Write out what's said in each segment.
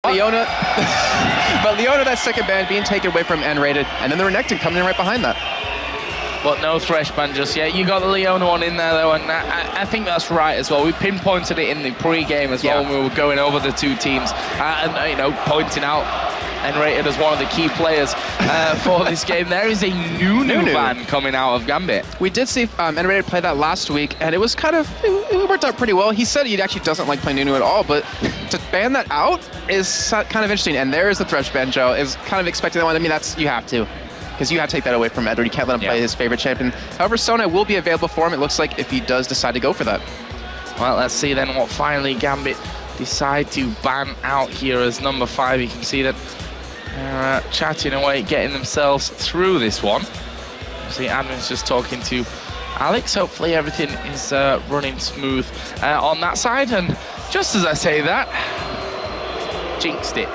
Leona, but Leona, that second ban being taken away from N-rated, and then the Renekton coming in right behind that. But no Thresh ban just yet. You got the Leona one in there though, and I think that's right as well. We pinpointed it in the pre-game as well when we were going over the two teams, and you know, pointing out N-rated as one of the key players for this game. There is a Nunu ban coming out of Gambit. We did see N-rated play that last week, and it was kind of, it worked out pretty well. He said he actually doesn't like playing Nunu at all, but to ban that out is kind of interesting. And there is the Thresh ban, Joe, is kind of expecting that one. I mean, that's, you have to. Because you have to take that away from Edward. You can't let him play his favorite champion. However, Sona will be available for him, it looks like, if he does decide to go for that. Well, let's see then what finally Gambit decide to ban out here as number 5. You can see that they're chatting away, getting themselves through this one. See, admin's just talking to Alex. Hopefully everything is running smooth on that side. And just as I say that, jinxed it.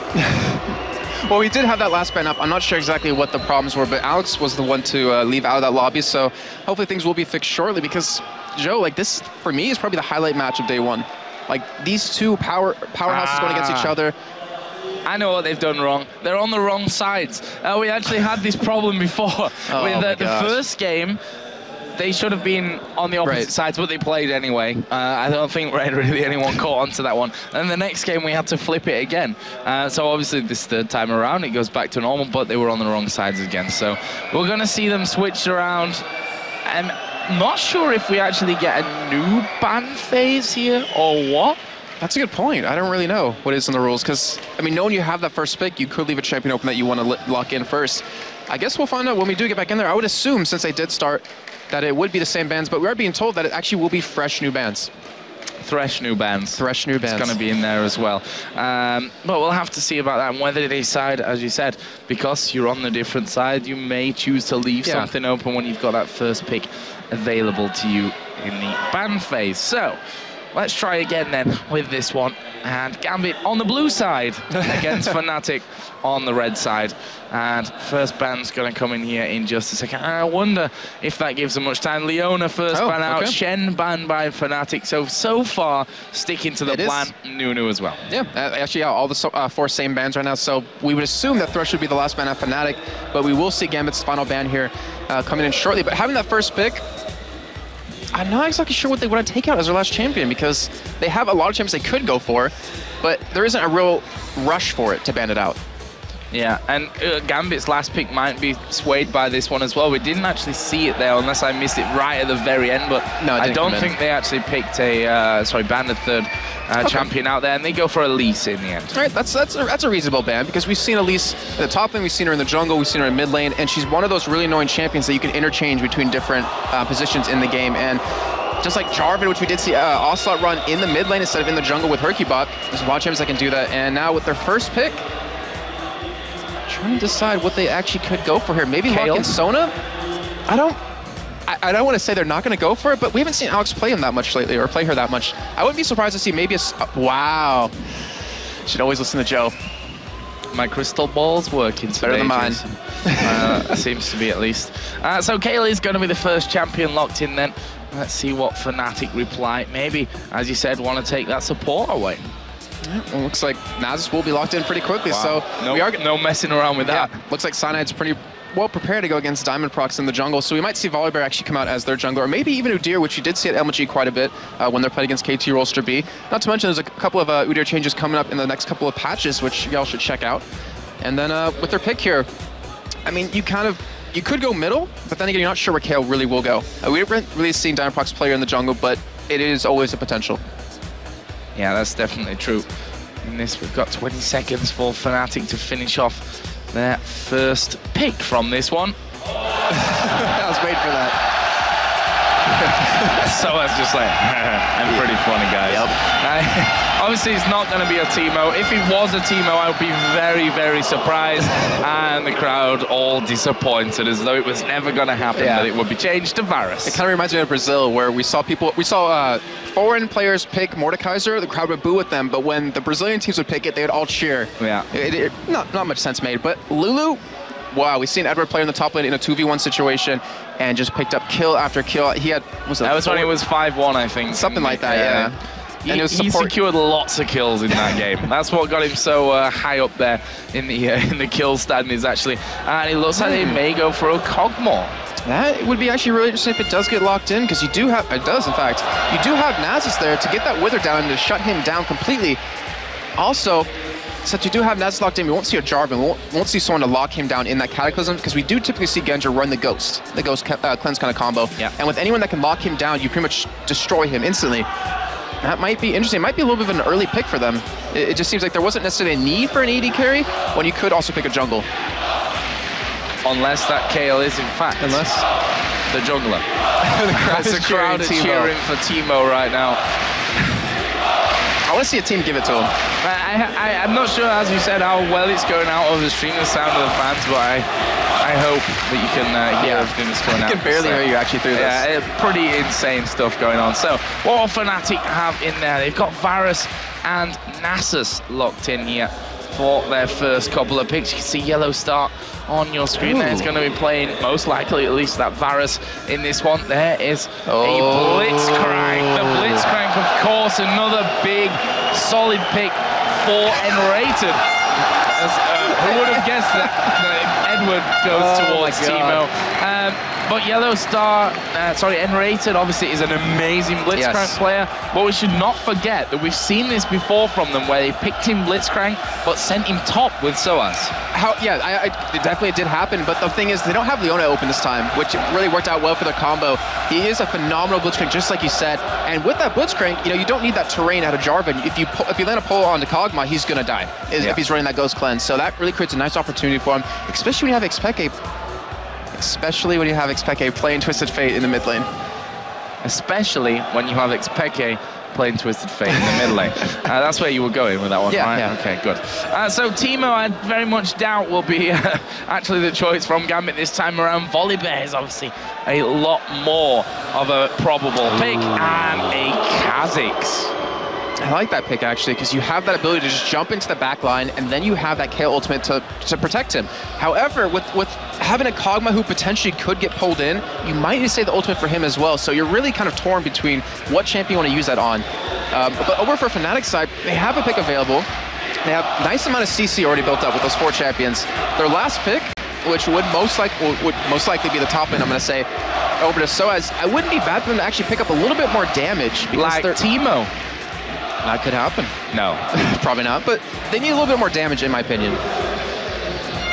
Well, we did have that last ban up. I'm not sure exactly what the problems were, but Alex was the one to leave out of that lobby, so hopefully things will be fixed shortly, because, Joe, like, this, for me, is probably the highlight match of day one. Like, these two powerhouses going against each other. I know what they've done wrong. They're on the wrong sides. We actually had this problem before with the first game. They should have been on the opposite sides, but they played anyway. I don't think really anyone caught onto that one. And the next game, we had to flip it again. So obviously, this third time around, it goes back to normal, but they were on the wrong sides again. So we're going to see them switched around. I'm not sure if we actually get a new ban phase here or what. That's a good point. I don't really know what is in the rules, because, I mean, knowing you have that first pick, you could leave a champion open that you want to lock in first. I guess we'll find out when we do get back in there. I would assume, since they did start, that it would be the same bans, but we are being told that it actually will be fresh new bans. Thresh new bans. Thresh new bans. It's going to be in there as well. But we'll have to see about that, and whether they decide, as you said, because you're on the different side, you may choose to leave something open when you've got that first pick available to you in the ban phase. So let's try again then with this one. And Gambit on the blue side against Fnatic on the red side. And first ban's going to come in here in just a second. I wonder if that gives them much time. Leona first ban out, Shen banned by Fnatic. So far, sticking to the plan, Nunu as well. Yeah, actually, all the 4 same bans right now. So we would assume that Thresh would be the last ban at Fnatic, but we will see Gambit's final ban here coming in shortly. But having that first pick, I'm not exactly sure what they want to take out as their last champion, because they have a lot of champions they could go for, but there isn't a real rush for it to ban it out. Yeah, and Gambit's last pick might be swayed by this one as well. We didn't actually see it there, unless I missed it right at the very end, but no, I don't think they actually picked a, banned a third champion out there, and they go for Elise in the end. All right, that's a reasonable ban, because we've seen Elise in the top lane, we've seen her in the jungle, we've seen her in mid lane, and she's one of those really annoying champions that you can interchange between different positions in the game. And just like Jarvan, which we did see Ocelot run in the mid lane instead of in the jungle with Hercubot, there's a lot of champions that can do that. And now with their first pick, trying to decide what they actually could go for here. Maybe lock in Sona? I don't want to say they're not going to go for it, but we haven't seen Alex play him that much lately, or play her that much. I wouldn't be surprised to see maybe a... wow. Should always listen to Joe. My crystal ball's working today. Better than mine. Seems to be, at least. So Kaylee's going to be the first champion locked in then. Let's see what Fnatic reply. Maybe, as you said, want to take that support away. Yeah, well, looks like Nasus will be locked in pretty quickly, so no messing around with that. Looks like Cyanide's pretty well prepared to go against Diamond Prox in the jungle, so we might see Volibear actually come out as their jungler, or maybe even Udyr, which you did see at LMG quite a bit when they're playing against KT Rolster B. Not to mention there's a couple of Udyr changes coming up in the next couple of patches, which y'all should check out. And then with their pick here, I mean, you could go middle, but then again, you're not sure where Kayle really will go. We haven't really seen Diamond Prox player in the jungle, but it is always a potential. Yeah, that's definitely true. In this, we've got 20 seconds for Fnatic to finish off their first pick from this one. I was waiting for that. So I was just like, I'm pretty funny, guys. Obviously, it's not going to be a Teemo. If it was a Teemo, I would be very, very surprised. And the crowd all disappointed, as though it was never going to happen, that it would be changed to Varus. It kind of reminds me of Brazil, where we saw foreign players pick Mordekaiser, the crowd would boo at them, but when the Brazilian teams would pick it, they would all cheer. Yeah. Not much sense made, but Lulu, wow, we've seen Edward play in the top lane in a 2v1 situation and just picked up kill after kill. He had, that was when he was 5-1, I think. Something like that, yeah. and he secured lots of kills in that game. That's what got him so high up there in the kill standings, actually. And it looks like they may go for a Kog'Maw. That would be actually really interesting if it does get locked in, because you do have, it does in fact, you do have Nasus there to get that Wither down and to shut him down completely. Also, since you do have Nasus locked in, we won't see a Jarvan, we won't see someone to lock him down in that Cataclysm, because we do typically see Genja run the Ghost Cleanse kind of combo. Yeah. And with anyone that can lock him down, you pretty much destroy him instantly. That might be interesting. It might be a little bit of an early pick for them. It just seems like there wasn't necessarily a need for an AD carry when you could also pick a jungle. Unless that KL is in fact the jungler. The crowd is cheering for Teemo right now. I want to see a team give it to him. I'm not sure, as you said, how well it's going out over the stream, the sound of the fans, but I hope that you can hear everything that's going out. I can barely hear you actually through this. Yeah, pretty insane stuff going on. So, what will Fnatic have in there? They've got Varus and Nasus locked in here for their first couple of picks. You can see Yellow Star on your screen there. It's going to be playing, most likely, at least that Varus in this one. There is a Blitzcrank. The Blitzcrank, of course, another big, solid pick for Enrated. Who would have guessed that Edward goes towards Teemo? But Yellow Star, Enrated obviously is an amazing Blitzcrank player, but we should not forget that we've seen this before from them, where they picked him Blitzcrank, but sent him top with Soaz. It definitely did happen, but the thing is, they don't have Leona open this time, which really worked out well for their combo. He is a phenomenal Blitzcrank, just like you said, and with that Blitzcrank, you don't need that terrain out of Jarvan. If you land a pull onto Kog'Maw, he's gonna die if he's running that Ghost Cleanse. So that really creates a nice opportunity for him, especially when you have Xpeke. Especially when you have Xpeke playing Twisted Fate in the mid lane. Especially when you have Xpeke playing Twisted Fate in the mid lane. That's where you were going with that one, right? Yeah. Okay, good. So Teemo, I very much doubt will be actually the choice from Gambit this time around. Volibear is obviously a lot more of a probable pick, and a Kha'Zix. I like that pick, actually, because you have that ability to just jump into the back line, and then you have that KO ultimate to protect him. However, with having a Kog'Maw who potentially could get pulled in, you might need to save the ultimate for him as well. So you're really kind of torn between what champion you want to use that on. But over for Fnatic's side, they have a pick available. They have a nice amount of CC already built up with those 4 champions. Their last pick, which would most likely be the top lane, I'm going to say, over to Soaz, I wouldn't be bad for them to actually pick up a little bit more damage. Because like Teemo. That could happen. No. Probably not, but they need a little bit more damage, in my opinion.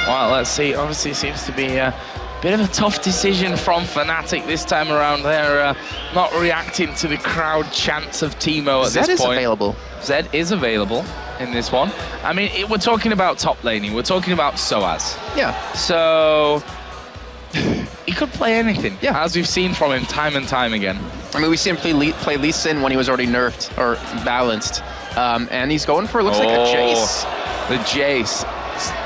Well, let's see. Obviously, it seems to be a bit of a tough decision from Fnatic this time around. They're not reacting to the crowd chants of Teemo at this point. Zed is available. Zed is available in this one. I mean, we're talking about top laning. We're talking about Soaz. Yeah. So he could play anything, as we've seen from him time and time again. I mean, we see him play Lee Sin when he was already nerfed or balanced. And he's going for, looks like a Jace. The Jace.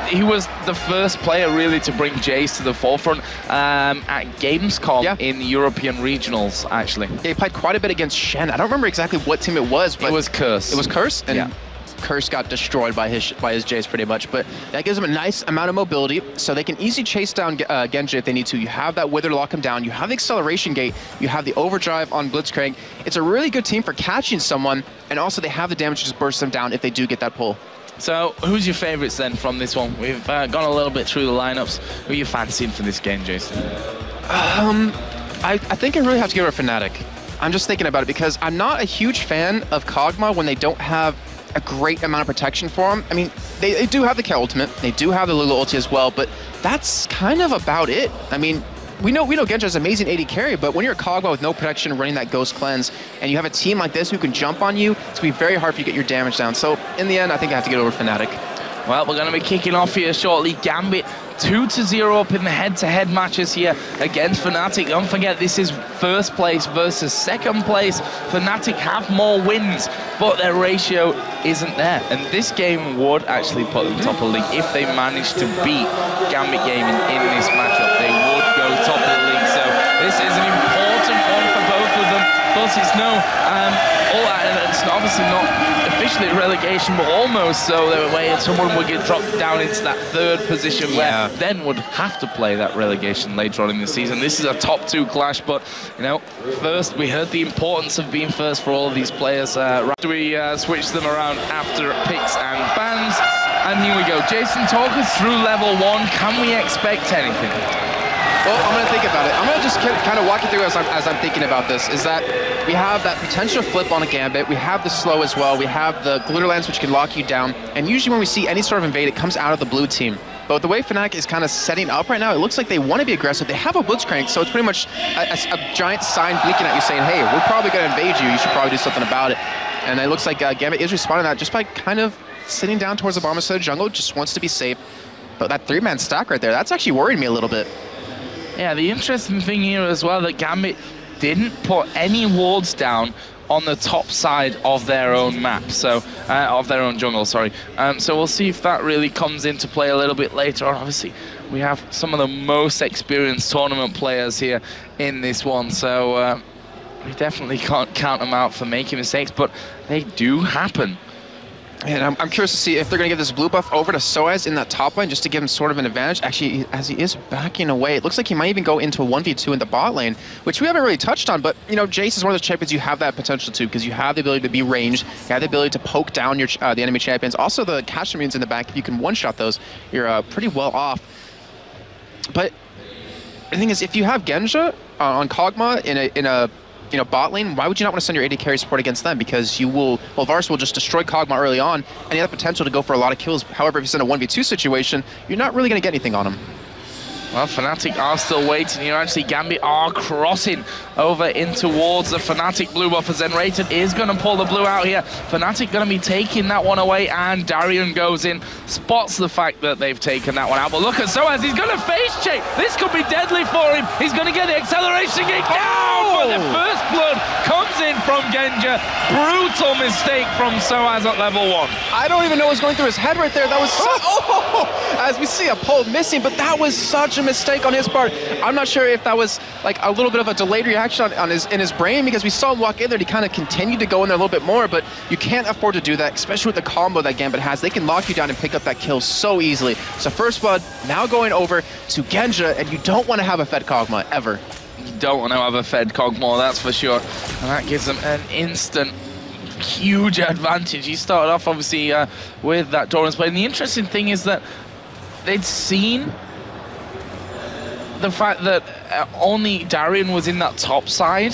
He was the first player really to bring Jace to the forefront at Gamescom in the European regionals, actually. Yeah, he played quite a bit against Shen. I don't remember exactly what team it was, but it was Curse. It was Curse? And Curse got destroyed by his Jace pretty much, but that gives them a nice amount of mobility, so they can easily chase down Genji if they need to. You have that Wither to lock him down, you have the acceleration gate, you have the overdrive on Blitzcrank. It's a really good team for catching someone, and also they have the damage to just burst them down if they do get that pull. So, who's your favorites then from this one? We've gone a little bit through the lineups. Who are you fancying for this game, Jason? I think I really have to give it a Fnatic. I'm just thinking about it because I'm not a huge fan of Kog'Maw when they don't have a great amount of protection for him. I mean, they do have the K ultimate, they do have the Lulu ulti as well, but that's kind of about it. I mean, we know Genji has amazing AD carry, but when you're a Kog'Maw with no protection running that Ghost Cleanse, and you have a team like this who can jump on you, it's going to be very hard for you to get your damage down. So in the end, I think I have to get over Fnatic. Well, we're going to be kicking off here shortly. Gambit 2-0 up in the head-to-head matches here against Fnatic. Don't forget, this is first place versus second place. Fnatic have more wins, but their ratio isn't there. And this game would actually put them top of the league. If they manage to beat Gambit Gaming in this matchup, they would go top of the league. So this is an important one for both of them. But it's no, it's obviously not officially relegation, but almost so, the way someone would get dropped down into that third position where then would have to play that relegation later on in the season. This is a top 2 clash, but, you know, first, we heard the importance of being first for all of these players. Right, we switch them around after picks and bans. And here we go. Jason, talk us through level 1. Can we expect anything? Well, I'm going to think about it. I'm going to just kind of walk you through as I'm thinking about this, is that we have that potential flip on a Gambit. We have the slow as well. We have the glitter lens, which can lock you down. And usually when we see any sort of invade, it comes out of the blue team. But the way Fnatic is kind of setting up right now, it looks like they want to be aggressive. They have a blitzcrank, so it's pretty much a giant sign blinking at you saying, hey, we're probably going to invade you. You should probably do something about it. And it looks like Gambit is responding to that just by kind of sitting down towards the bottom side of the jungle, just wants to be safe. But that 3-man stack right there, that's actually worried me a little bit. Yeah, the interesting thing here as well, that Gambit didn't put any wards down on the top side of their own map, so of their own jungle, sorry. So we'll see if that really comes into play a little bit later on. Obviously, we have some of the most experienced tournament players here in this one, so we definitely can't count them out for making mistakes, but they do happen. And I'm curious to see if they're going to give this blue buff over to Soaz in that top lane just to give him sort of an advantage. Actually, as he is backing away, it looks like he might even go into a 1v2 in the bot lane, which we haven't really touched on. But, you know, Jace is one of those champions you have that potential to, because you have the ability to be ranged, you have the ability to poke down your the enemy champions. Also, the cash immunes in the back, if you can one-shot those, you're pretty well off. But the thing is, if you have Genja on Kog'Maw in a bot lane, why would you not want to send your AD carry support against them? Because you will, well, Varus will just destroy Kog'Maw early on, and you have the potential to go for a lot of kills. However, if you send a 1v2 situation, you're not really going to get anything on him. Well, Fnatic are still waiting here. Actually, Gambit are crossing over in towards the Fnatic blue buff, as Enrated is going to pull the blue out here. Fnatic going to be taking that one away, and Darian goes in, spots the fact that they've taken that one out. But look at Soaz, he's going to face check. This could be deadly for him. He's going to get the acceleration kick down, but the first blood comes in from Genja. Brutal mistake from Soaz at level 1. I don't even know what's going through his head right there. That was as we see a pole missing, but that was such a mistake on his part. I'm not sure if that was like a little bit of a delayed reaction in his brain, because we saw him walk in there and he kind of continued to go in there a little bit more, but you can't afford to do that, especially with the combo that Gambit has. They can lock you down and pick up that kill so easily. So first blood now going over to Genja, and you don't want to have a fed Kog'Maw ever. You don't want to have a fed Kog'Maw, that's for sure. And that gives them an instant huge advantage. He started off obviously with that Doran's play, and the interesting thing is that they'd seen the fact that only Darian was in that top side,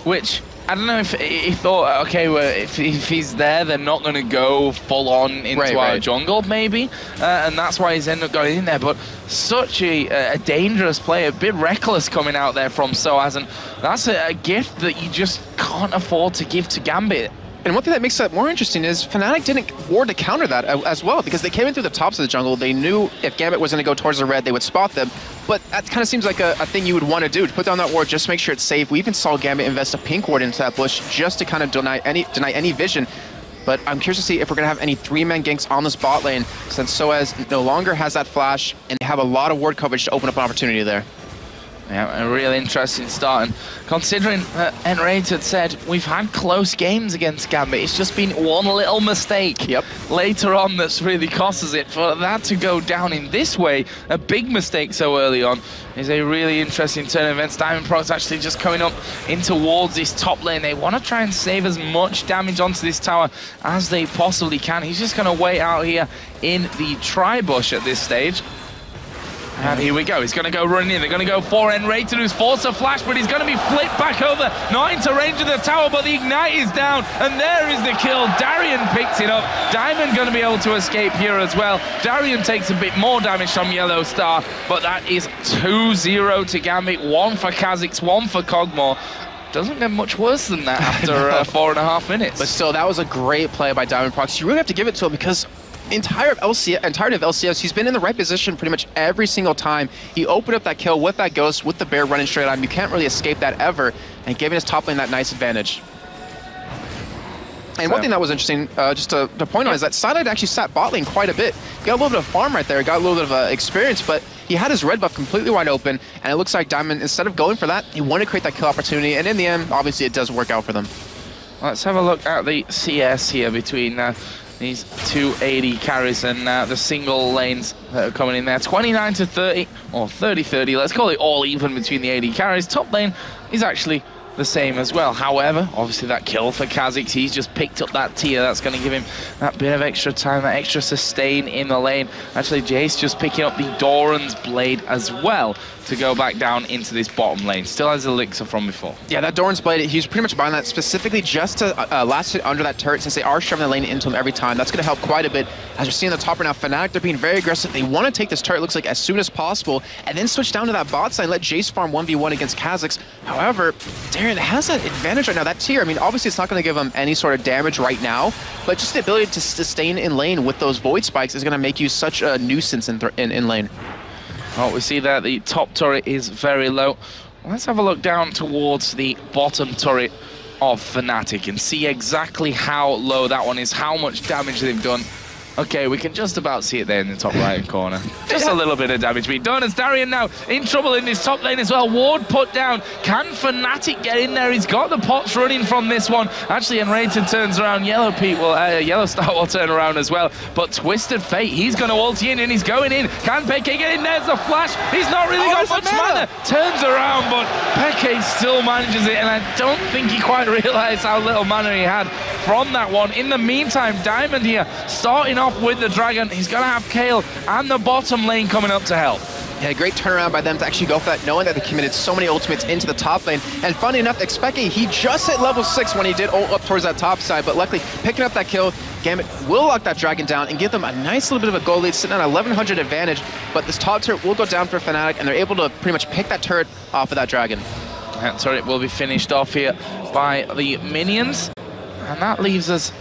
which I don't know if he thought, okay, well, if he's there, they're not going to go full on into our jungle, maybe, and that's why he's ended up going in there. But such a dangerous play, a bit reckless coming out there from Soaz, and that's a gift that you just can't afford to give to Gambit. And one thing that makes that more interesting is Fnatic didn't ward to counter that as well, because they came in through the tops of the jungle. They knew if Gambit was going to go towards the red, they would spot them. But that kind of seems like a thing you would want to do, to put down that ward, just to make sure it's safe. We even saw Gambit invest a pink ward into that bush just to kind of deny any vision. But I'm curious to see if we're going to have any 3-man ganks on this bot lane, since Soaz no longer has that flash, and they have a lot of ward coverage to open up an opportunity there. Yeah, a real interesting start, and considering Enrated said we've had close games against Gambit, it's just been one little mistake later on that's really cost us it. For that to go down in this way, a big mistake so early on, is a really interesting turn of events. Diamondprox actually just coming up in towards this top lane. They want to try and save as much damage onto this tower as they possibly can. He's just going to wait out here in the tri-bush at this stage. And here we go, he's going to go running in. They're going to go for Enrated, who's forced a flash, but he's going to be flipped back over, not into range of the tower, but the Ignite is down, and there is the kill. Darian picks it up. Diamond going to be able to escape here as well. Darian takes a bit more damage from Yellow Star, but that is 2-0 to Gambit, 1 for Kha'Zix, 1 for Kog'Maw. Doesn't get much worse than that after 4.5 minutes. But still, that was a great play by Diamondprox. You really have to give it to him, because entirety of LCS, he's been in the right position pretty much every single time. He opened up that kill with that Ghost, with the Bear running straight on him. You can't really escape that ever, and giving his top lane that nice advantage. And one thing that was interesting, just to point on, is that Side actually sat bot lane quite a bit. Got a little bit of farm right there, got a little bit of experience, but he had his red buff completely wide open, and it looks like Diamond, instead of going for that, he wanted to create that kill opportunity, and in the end, obviously it does work out for them. Let's have a look at the CS here between these two AD carries and the single lanes that are coming in there. 29 to 30, or 30-30. Let's call it all even between the AD carries. Top lane is actually the same as well. However, obviously that kill for Kha'Zix, he's just picked up that tier. That's going to give him that bit of extra time, that extra sustain in the lane. Actually, Jace just picking up the Doran's Blade as well to go back down into this bottom lane. Still has Elixir from before. Yeah, that Doran's Blade, he's pretty much buying that specifically just to last hit under that turret, since they are shoving the lane into him every time. That's going to help quite a bit. As you're seeing the top right now, Fnatic, they're being very aggressive. They want to take this turret, looks like, as soon as possible, and then switch down to that bot side, let Jace farm 1v1 against Kha'Zix. However, Darren has that advantage right now. That tier, I mean, obviously it's not going to give him any sort of damage right now, but just the ability to sustain in lane with those Void Spikes is going to make you such a nuisance in lane. Well, we see that the top turret is very low. Let's have a look down towards the bottom turret of Fnatic and see exactly how low that one is, how much damage they've done. Okay, we can just about see it there in the top right corner. Just a little bit of damage being done as Darian now in trouble in this top lane as well. Ward put down. Can Fnatic get in there? He's got the pots running from this one. Actually, Enrated turns around. Yellow Star will turn around as well. But Twisted Fate, he's going to ulti in and he's going in. Can Peke get in? There's the flash. He's not really got much mana. Turns around, but Peke still manages it. And I don't think he quite realized how little mana he had from that one. In the meantime, Diamond here starting off with the Dragon. He's going to have Kayle and the bottom lane coming up to help. Yeah, great turnaround by them to actually go for that, knowing that they committed so many ultimates into the top lane. And funny enough, Expecting, he just hit level 6 when he did ult up towards that top side, but luckily picking up that kill, Gambit will lock that Dragon down and give them a nice little bit of a goal lead, sitting on 1100 advantage, but this top turret will go down for Fnatic, and they're able to pretty much pick that turret off of that Dragon. That turret will be finished off here by the minions, and that leaves us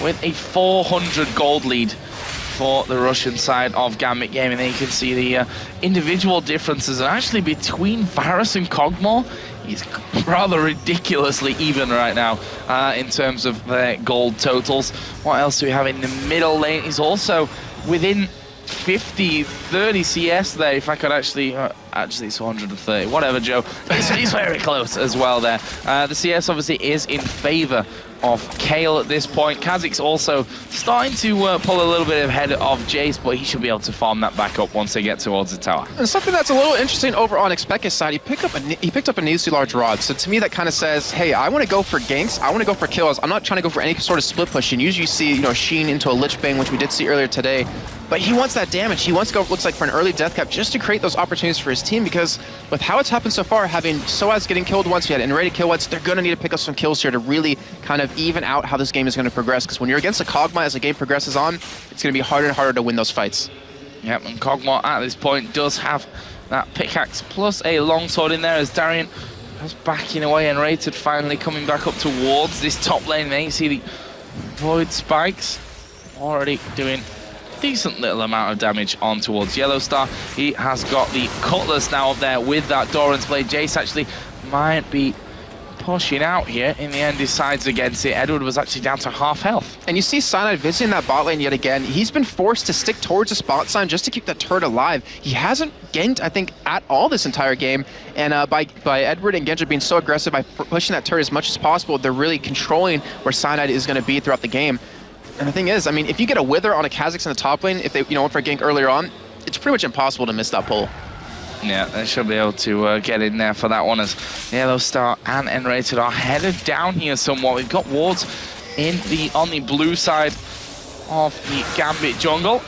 with a 400 gold lead for the Russian side of Gambit Game. And then you can see the individual differences. And actually between Varus and Kog'Maw, he's rather ridiculously even right now in terms of their gold totals. What else do we have in the middle lane? He's also within 50, 30 CS there, if I could actually it's 130, whatever, Joe. He's very close as well there. The CS obviously is in favor of Kayle at this point. Kha'Zix also starting to pull a little bit ahead of Jace, but he should be able to farm that back up once they get towards the tower. And something that's a little interesting over on Expect's side, he picked up a needlessly large rod. So to me, that kind of says, hey, I want to go for ganks, I want to go for kills. I'm not trying to go for any sort of split push. And usually you see, you know, Sheen into a Lich Bang, which we did see earlier today. But he wants that damage. He wants to go, looks like, for an early death cap just to create those opportunities for his team, because with how it's happened so far, having Soaz getting killed once, we had Enrated kill once, they're going to need to pick up some kills here to really kind of even out how this game is going to progress, because when you're against a Kog'Maw as the game progresses on, it's going to be harder and harder to win those fights. Yep, and Kog'Maw at this point does have that pickaxe plus a longsword in there as Darian was backing away, and Rated finally coming back up towards this top lane. There you see the Void Spikes already doing decent little amount of damage on towards Yellow Star. He has got the Cutlass now up there with that Doran's Blade. Jace actually might be pushing out here. In the end, decides against it. Edward was actually down to half health. And you see Cyanide visiting that bot lane yet again. He's been forced to stick towards the spot sign just to keep that turret alive. He hasn't ganked, I think, at all this entire game. And by Edward and Genji being so aggressive by pushing that turret as much as possible, they're really controlling where Cyanide is going to be throughout the game. And the thing is, I mean, if you get a Wither on a Kha'Zix in the top lane, if they, you know, went for a gank earlier on, it's pretty much impossible to miss that pull. Yeah, they should be able to get in there for that one, as Yellow Star and Enrated are headed down here somewhat. We've got wards on the blue side of the Gambit jungle.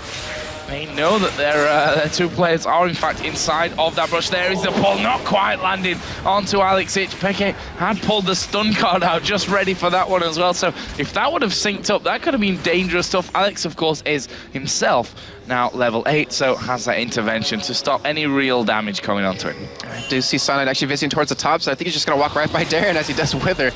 They know that their two players are in fact inside of that brush. There is the pull, not quite landing onto Alex Ich. Peke had pulled the stun card out, just ready for that one as well. So if that would have synced up, that could have been dangerous stuff. Alex, of course, is himself now level 8, so has that intervention to stop any real damage coming onto it. I do see Cyanide actually visiting towards the top, so I think he's just going to walk right by Darren as he does Wither.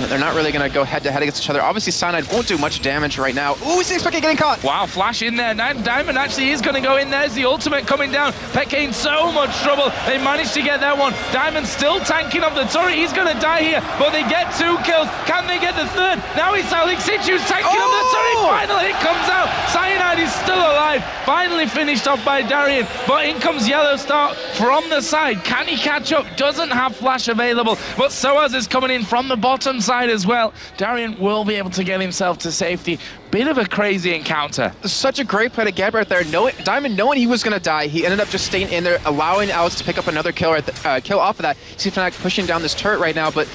They're not really going to go head-to-head against each other. Obviously, Cyanide won't do much damage right now. Ooh, we see Peke getting caught! Wow, flash in there. Diamond actually is going to go in. There's the ultimate coming down. Peke in so much trouble. They managed to get that one. Diamond still tanking up the turret. He's going to die here, but they get 2 kills. Can they get the 3rd? Now it's Alex Ich who's tanking up the turret. Finally, it comes out. Cyanide is still alive. 5. Finally finished off by Darian, but in comes Yellow Star from the side. Can he catch up? Doesn't have flash available, but Soaz is coming in from the bottom side as well. Darian will be able to get himself to safety. Bit of a crazy encounter. Such a great play to Gambit right there. Diamond, knowing he was going to die, he ended up just staying in there, allowing Alex to pick up another kill, kill off of that. See Fnatic pushing down this turret right now, but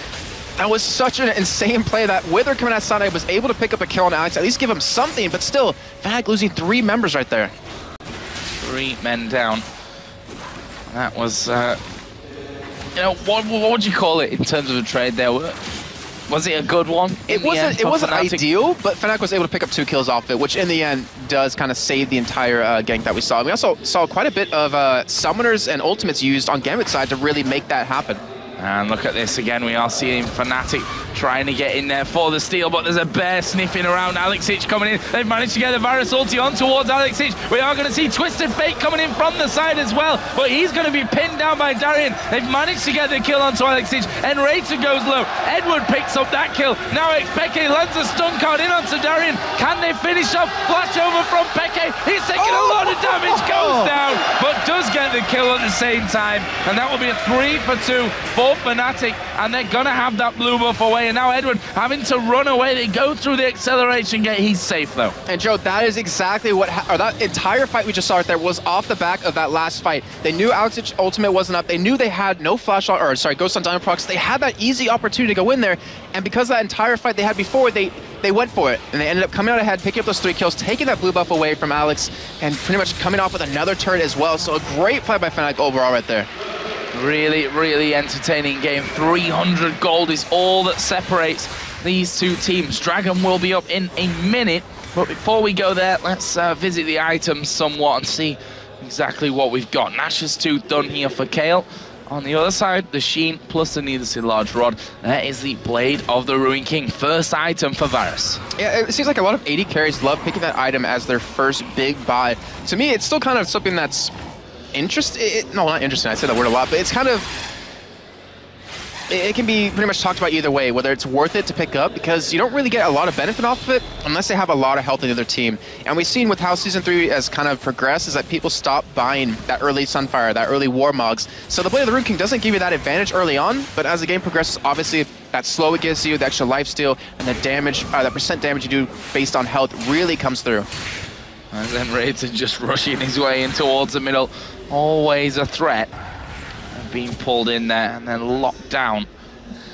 that was such an insane play that Wither coming out side was able to pick up a kill on Alex, at least give him something, but still, Fnatic losing 3 members right there. 3 men down. That was, you know, what would you call it in terms of a trade there? Was it a good one? It wasn't ideal, but Fnatic was able to pick up 2 kills off it, which in the end does kind of save the entire gank that we saw. We also saw quite a bit of summoners and ultimates used on Gambit's side to really make that happen. And look at this again, we are seeing Fnatic trying to get in there for the steal, but there's a bear sniffing around. Alexich coming in. They've managed to get the Virus ulti on towards Alexich. We are going to see Twisted Fate coming in from the side as well, but he's going to be pinned down by Darian. They've managed to get the kill onto Alexich, and Raider goes low. Edward picks up that kill. Now Peke lands a stun card in onto Darian. Can they finish off? Flash over from Peke. He's taking a lot of damage, goes down, but does get the kill at the same time, and that will be a 3 for 2 for Fnatic, and they're going to have that blue buff away. And now Edward having to run away. They go through the acceleration gate. He's safe though. And Joe, that is exactly what, that entire fight we just saw right there was off the back of that last fight. They knew Alex's ultimate wasn't up. They knew they had no flash on, or sorry, Ghost on Diamond procs. They had that easy opportunity to go in there, and because of that entire fight they had before, they went for it, and they ended up coming out ahead, picking up those 3 kills, taking that blue buff away from Alex, and pretty much coming off with another turret as well. So a great play by Fnatic overall right there. Really, really entertaining game. 300 gold is all that separates these 2 teams. Dragon will be up in a minute, but before we go there, let's visit the items somewhat and see exactly what we've got. Nash's Tooth done here for Kale. On the other side, the Sheen plus the Needlessly Large Rod. That is the Blade of the Ruined King. First item for Varus. Yeah, it seems like a lot of AD carries love picking that item as their first big buy. To me, it's still kind of something that's interesting. No, not interesting. I say that word a lot, but it's kind of, it can be pretty much talked about either way, whether it's worth it to pick up, because you don't really get a lot of benefit off of it unless they have a lot of health in the other team. And we've seen with how Season 3 has kind of progressed is that people stop buying that early Sunfire, that early Warmogs. So the Blade of the Ruined King doesn't give you that advantage early on, but as the game progresses, obviously that slow it gives you, the extra lifesteal, and the damage, the percent damage you do based on health really comes through. And then Raider just rushing his way in towards the middle. Always a threat. Being pulled in there and then locked down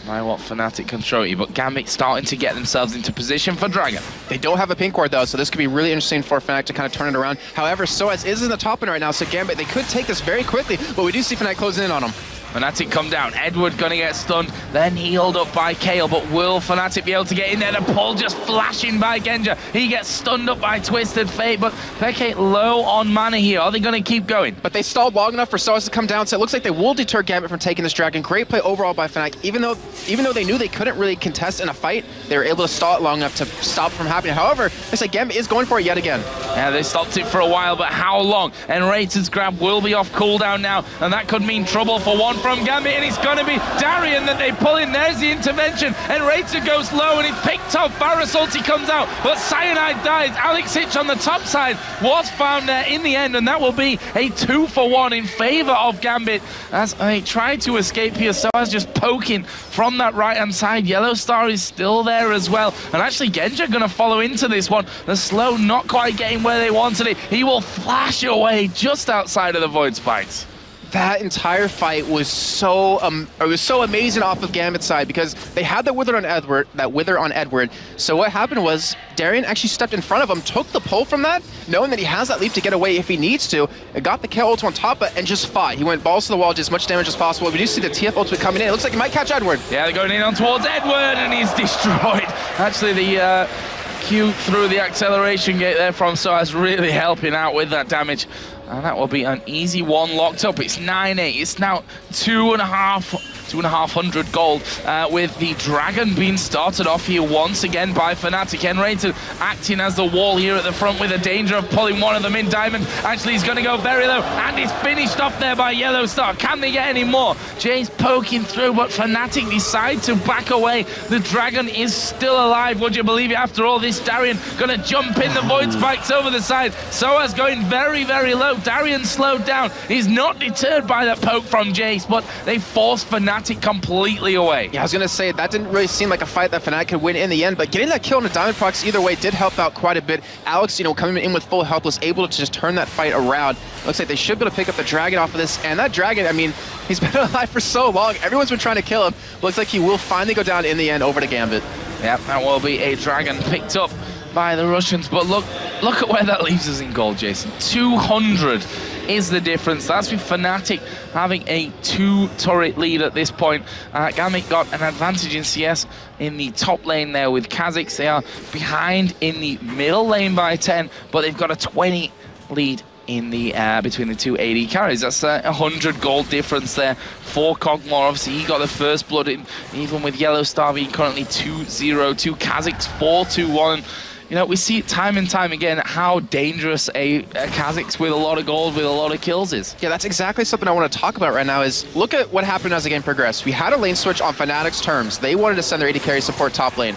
by what Fnatic can throw you. But Gambit starting to get themselves into position for Dragon. They don't have a pink ward though, so this could be really interesting for Fnatic to kind of turn it around. However, Soaz is in the top end right now, so Gambit, they could take this very quickly, but we do see Fnatic closing in on them. Fnatic come down, Edward gonna get stunned, then healed up by Kale, but will Fnatic be able to get in there? The pull just flashing by Genja. He gets stunned up by Twisted Fate, but Peke low on mana here. Are they gonna keep going? But they stalled long enough for Soaz to come down, so it looks like they will deter Gambit from taking this Dragon. Great play overall by Fnatic. Even though they knew they couldn't really contest in a fight, they were able to stall it long enough to stop it from happening. However, it's like Gambit is going for it yet again. Yeah, they stopped it for a while, but how long? And Raider's grab will be off cooldown now, and that could mean trouble for one from Gambit, and it's going to be Darian that they pull in. There's the intervention, and Raider goes low, and he picked up. Varus ulti comes out, but Cyanide dies. Alex Hitch on the top side was found there in the end, and that will be a 2 for 1 in favor of Gambit as they try to escape here. Soaz just poking from that right-hand side. Yellow Star is still there as well, and actually Genja going to follow into this one. The slow not quite getting where they wanted it. He will flash away just outside of the Void Spikes. That entire fight was so amazing off of Gambit's side because they had that wither on Edward. So what happened was Darian actually stepped in front of him, took the pull from that, knowing that he has that leap to get away if he needs to. It got the kill ult on top of it and just fought. He went balls to the wall, did as much damage as possible. We do see the TF ultimate coming in. It looks like he might catch Edward. Yeah, they're going in on towards Edward and he's destroyed. Actually, the Q through the acceleration gate there from Soaz really helping out with that damage. And that will be an easy one locked up. It's 9-8. It's now 2.5 2,500 gold, with the Dragon being started off here once again by Fnatic. Enrated acting as the wall here at the front with a danger of pulling one of them in. Diamond actually is going to go very low, and he's finished off there by Yellow Star. Can they get any more? Jay's poking through, but Fnatic decide to back away. The Dragon is still alive, would you believe it? After all this, Darian going to jump in. The Void Spikes over the side. Soa's going very, very low. Darian slowed down. He's not deterred by that poke from Jace, but they forced Fnatic completely away. Yeah, I was going to say, that didn't really seem like a fight that Fnatic could win in the end, but getting that kill on the Diamond Prox either way did help out quite a bit. Alex, you know, coming in with full health, was able to just turn that fight around. Looks like they should be able to pick up the Dragon off of this, and that Dragon, I mean, he's been alive for so long. Everyone's been trying to kill him. Looks like he will finally go down in the end over to Gambit. Yep, that will be a Dragon picked up by the Russians, but look at where that leaves us in gold, Jason. 200 is the difference. That's with Fnatic having a 2-turret lead at this point. Gambit got an advantage in CS in the top lane there with Kha'Zix. They are behind in the middle lane by 10, but they've got a 20 lead in the between the two AD carries. That's a 100 gold difference there for Kog'Maw. Obviously, he got the first blood in, even with Yellow Star being currently 2-0-2, Kha'Zix 4-2-1. You know, we see it time and time again how dangerous a Kha'Zix with a lot of gold, with a lot of kills is. Yeah, that's exactly something I want to talk about right now is, look at what happened as the game progressed. We had a lane switch on Fnatic's terms. They wanted to send their AD carry support top lane.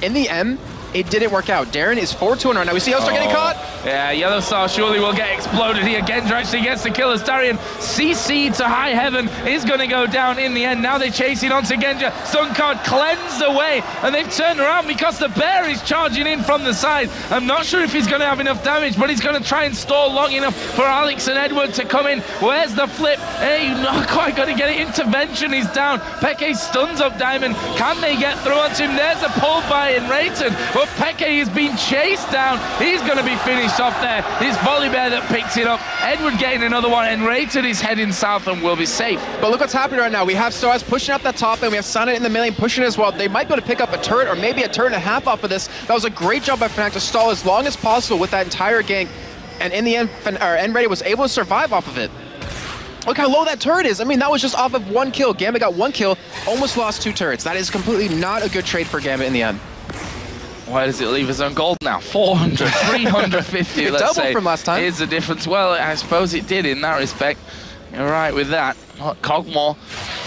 In the end, it didn't work out. Darren is 4-2 right now. We see Yellowstar getting caught. Yeah, Yellow Star surely will get exploded here. Genja actually gets the kill as Darian CC to high heaven is going to go down in the end. Now they're chasing onto Genja. Stun card cleansed away, and they've turned around because the bear is charging in from the side. I'm not sure if he's going to have enough damage, but he's going to try and stall long enough for Alex and Edward to come in. Where's the flip? Hey, not quite going to get it. Intervention is down. Peke stuns up Diamond. Can they get through onto him? There's a pull by Enrated. But Peke is being chased down. He's going to be finished off there. It's Volibear that picks it up. Edward getting another one. Enrated is heading south and will be safe. But look what's happening right now. We have Soaz pushing up that top, and we have Sana in the mid lane pushing as well. They might be able to pick up a turret or maybe a turret and a half off of this. That was a great job by Fnatic to stall as long as possible with that entire gank. And in the end, Enrated was able to survive off of it. Look how low that turret is. I mean, that was just off of one kill. Gambit got one kill, almost lost 2 turrets. That is completely not a good trade for Gambit in the end. Why does it leave us on gold now? 400, 350, let's say. Double from last time. Is the difference. Well, I suppose it did in that respect. You're right with that. Kog'Maw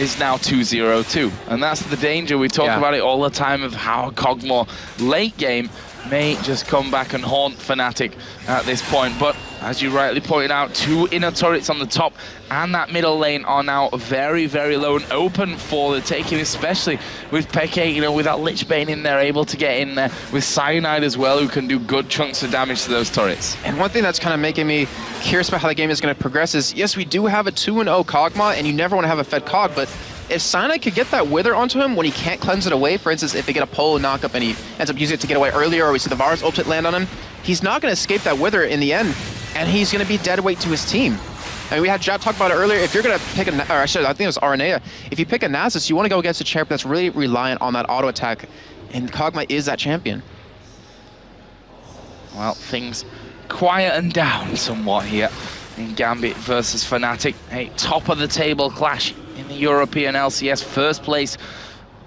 is now 2-0-2. And that's the danger. We talk about it all the time of how Kog'Maw late game may just come back and haunt Fnatic at this point. But as you rightly pointed out, 2 inner turrets on the top and that middle lane are now very, very low and open for the taking, especially with Peke, you know, with that Lich Bane in there, able to get in there with Cyanide as well, who can do good chunks of damage to those turrets. And one thing that's kind of making me curious about how the game is going to progress is, yes, we do have a 2-0 Kog'Maw, and you never want to have a fed Cog, but if Cyanide could get that Wither onto him when he can't cleanse it away, for instance, if they get a pole knockup and he ends up using it to get away earlier, or we see the Varus ultimate land on him, he's not going to escape that Wither in the end, and he's going to be dead weight to his team. I mean, we had Jab talk about it earlier. If you're going to pick I think it was Aranea. If you pick a Nasus, you want to go against a champion that's really reliant on that auto attack, and Kog'Maw is that champion. Well, things quieten down somewhat here in Gambit versus Fnatic. A top of the table clash in the European LCS. First place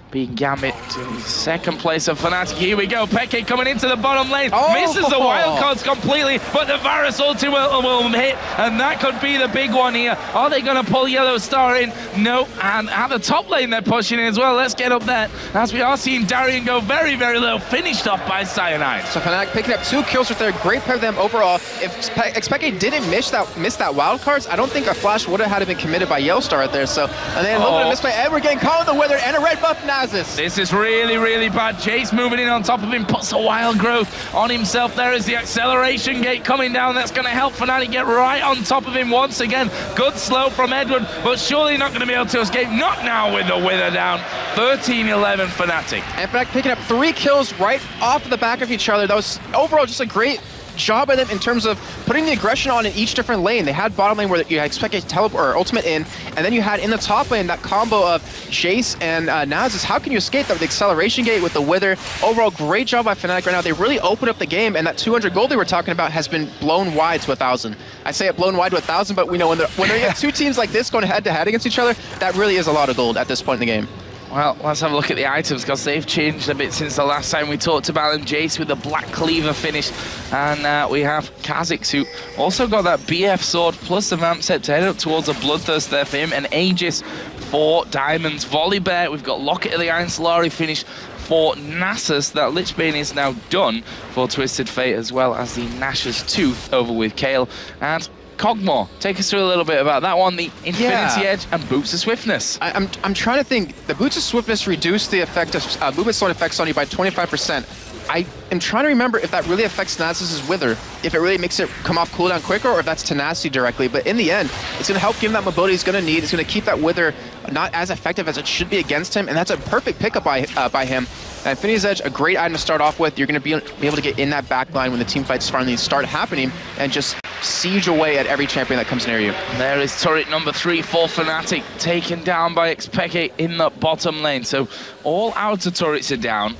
being Gambit to second place of Fnatic. Here we go. Peke coming into the bottom lane. Misses the wild cards completely, but the Varus ulti will hit, and that could be the big one here. Are they going to pull Yellow Star in? No. And at the top lane, they're pushing in as well. Let's get up there, as we are seeing Darian go very, very low, finished off by Cyanide. So Fnatic picking up 2 kills with their great pair of them overall. If Peke didn't miss that wild cards, I don't think a flash would have had been committed by Yellow Star right there. So, and then a little bit of misplay. Edward getting caught with the Wither and a red buff Nasus. This is really, really bad. Jace moving in on top of him, puts a wild growth on himself. There is the acceleration gate coming down. That's going to help Fnatic get right on top of him once again. Good slow from Edward, but surely not going to be able to escape. Not now with the Wither down. 13-11 Fnatic. And Fnatic picking up 3 kills right off of the back of each other. That was overall just a great job by them in terms of putting the aggression on in each different lane. They had bottom lane where you expect a teleport or ultimate in, and then you had in the top lane that combo of Jace and Nasus. How can you escape that with the acceleration gate, with the Wither? Overall, great job by Fnatic right now. They really opened up the game, and that 200 gold they were talking about has been blown wide to 1,000. I say it blown wide to 1,000, but we know when they get two teams like this going head-to-head against each other, that really is a lot of gold at this point in the game. Well, let's have a look at the items, because they've changed a bit since the last time we talked about them. Jace with the Black Cleaver finish, and we have Kha'Zix, who also got that BF sword plus the Vamp Scepter to head up towards a Bloodthirst there for him, and Aegis for Diamonds. Volibear, we've got Locket of the Iron Solari finish for Nasus. That Lichbane is now done for Twisted Fate, as well as the Nash's Tooth over with Kayle. And Kog'Maw, take us through a little bit about that one, the Infinity Edge and Boots of Swiftness. I'm trying to think. The Boots of Swiftness reduce the effect of movement slowing effects on you by 25%. I am trying to remember if that really affects Nasus's Wither, if it really makes it come off cooldown quicker, or if that's tenacity directly. But in the end, it's going to help give him that mobility he's going to need. It's going to keep that Wither not as effective as it should be against him, and that's a perfect pickup by him. Infinity's Edge, a great item to start off with. You're going to be able to get in that back line when the team fights finally start happening, and just siege away at every champion that comes near you. There is turret number 3 for Fnatic, taken down by Xpeke in the bottom lane. So all outer turrets are down.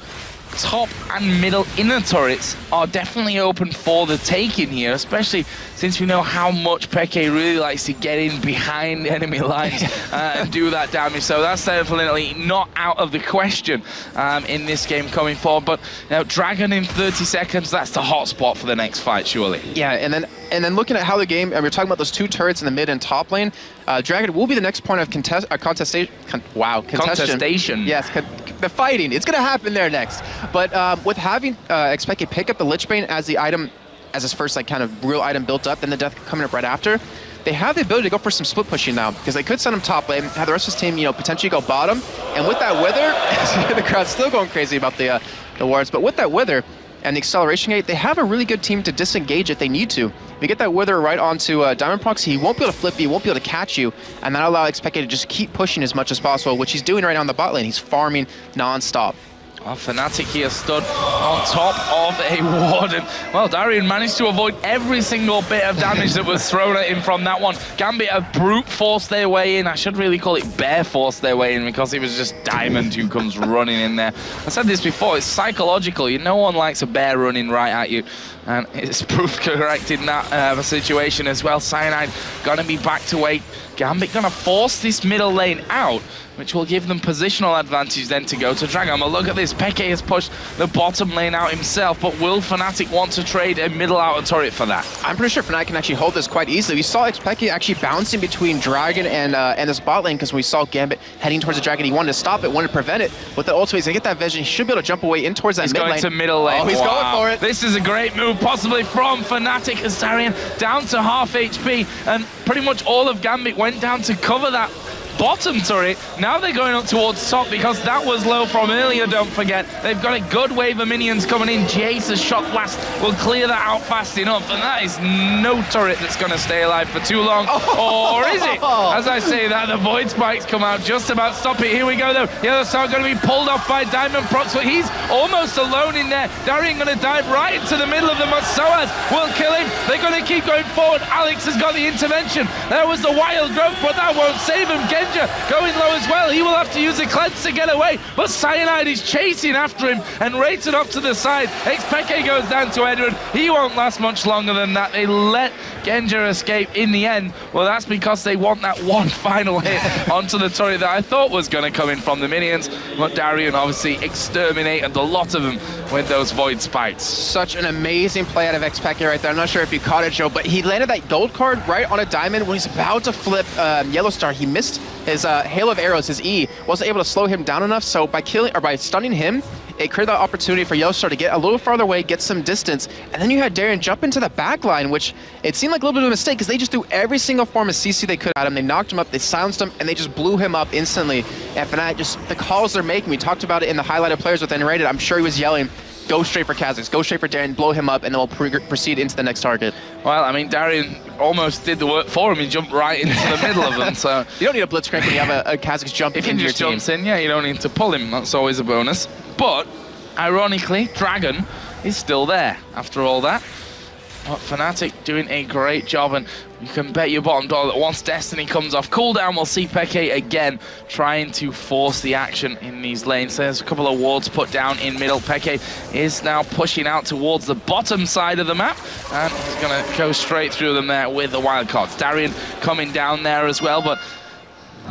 Top and middle inner turrets are definitely open for the taking here, especially since we know how much Peke really likes to get in behind enemy lines and do that damage. So that's definitely not out of the question in this game coming forward. But now Dragon in 30 seconds, that's the hot spot for the next fight, surely. Yeah, and then looking at how the game, and we're talking about those two turrets in the mid and top lane, Dragon will be the next point of contestation. Yes, the fighting. It's going to happen there next. But with having Xpeke pick up the Lichbane as the item, as his first kind of real item built up, then the death coming up right after, they have the ability to go for some split pushing now, because they could send him top lane, have the rest of his team, potentially go bottom. And with that Wither, the crowd's still going crazy about the wards, but with that Wither and the acceleration gate, they have a really good team to disengage if they need to. If you get that Wither right onto Diamond Proxy, he won't be able to flip you, he won't be able to catch you, and that'll allow Xpeke to just keep pushing as much as possible, which he's doing right now in the bot lane. He's farming non-stop. Well, Fnatic here stood on top of a Warden. Well, Darian managed to avoid every single bit of damage that was thrown at him from that one. Gambit have brute forced their way in. I should really call it bear forced their way in, because it was just Diamond who comes running in there. I said this before, it's psychological. No one likes a bear running right at you. And it's proved correct in that situation as well. Cyanide gonna be back to wait. Gambit gonna force this middle lane out, which will give them positional advantage then to go to Dragon. But look at this, Peke has pushed the bottom lane out himself, but will Fnatic want to trade a middle outer turret for that? I'm pretty sure Fnatic can actually hold this quite easily. We saw Xpeke actually bouncing between Dragon and this bot lane, because we saw Gambit heading towards the Dragon. He wanted to stop it, wanted to prevent it. With the ultimate, he's gonna get that vision. He should be able to jump away in towards that mid lane. He's going to middle lane. Oh, he's going for it. This is a great move, possibly from Fnatic, as Darian down to half HP, and pretty much all of Gambit went down to cover that bottom turret. Now they're going up towards top, because that was low from earlier, don't forget. They've got a good wave of minions coming in. Jace's shot blast will clear that out fast enough, and that is no turret that's going to stay alive for too long. Or is it? As I say that, the Void Spikes come out, just about stop it. Here we go, though. The other side going to be pulled off by Diamond Prox, but he's almost alone in there. Darian going to dive right into the middle of them, but Soaz will kill him. They're going to keep going forward. Alex has got the intervention. There was the wild growth, but that won't save him. Going low as well. He will have to use a cleanse to get away, but Cyanide is chasing after him and rated off to the side. Xpeke goes down to Edward. He won't last much longer than that. They let Genja escape in the end. Well, that's because they want that one final hit onto the turret that I thought was going to come in from the minions, but Darian obviously exterminated a lot of them with those Void Spikes. Such an amazing play out of Xpeke right there. I'm not sure if you caught it, Joe, but he landed that gold card right on a diamond when he's about to flip Yellow Star. He missed his hail of arrows, his E, wasn't able to slow him down enough, so by stunning him, it created that opportunity for Yellowstar to get a little farther away, get some distance, and then you had Darian jump into the back line, which it seemed like a little bit of a mistake, because they just threw every single form of CC they could at him. They knocked him up, they silenced him, and they just blew him up instantly. And Fnatic, just the calls they're making, we talked about it in the highlighted players with N-rated, I'm sure he was yelling, go straight for Kha'Zix, go straight for Darian, blow him up, and then we'll proceed into the next target. Well, I mean, Darian almost did the work for him. He jumped right into the middle of them, so... You don't need a blitzcrank when you have a Kha'Zix jumping into your team. If he just jumps in, yeah, you don't need to pull him. That's always a bonus. But, ironically, Dragon is still there after all that. But Fnatic doing a great job, and you can bet your bottom dollar that once Destiny comes off cooldown, we'll see Peke again trying to force the action in these lanes. There's a couple of wards put down in middle. Peke is now pushing out towards the bottom side of the map, and he's going to go straight through them there with the wild cards. Darian coming down there as well, but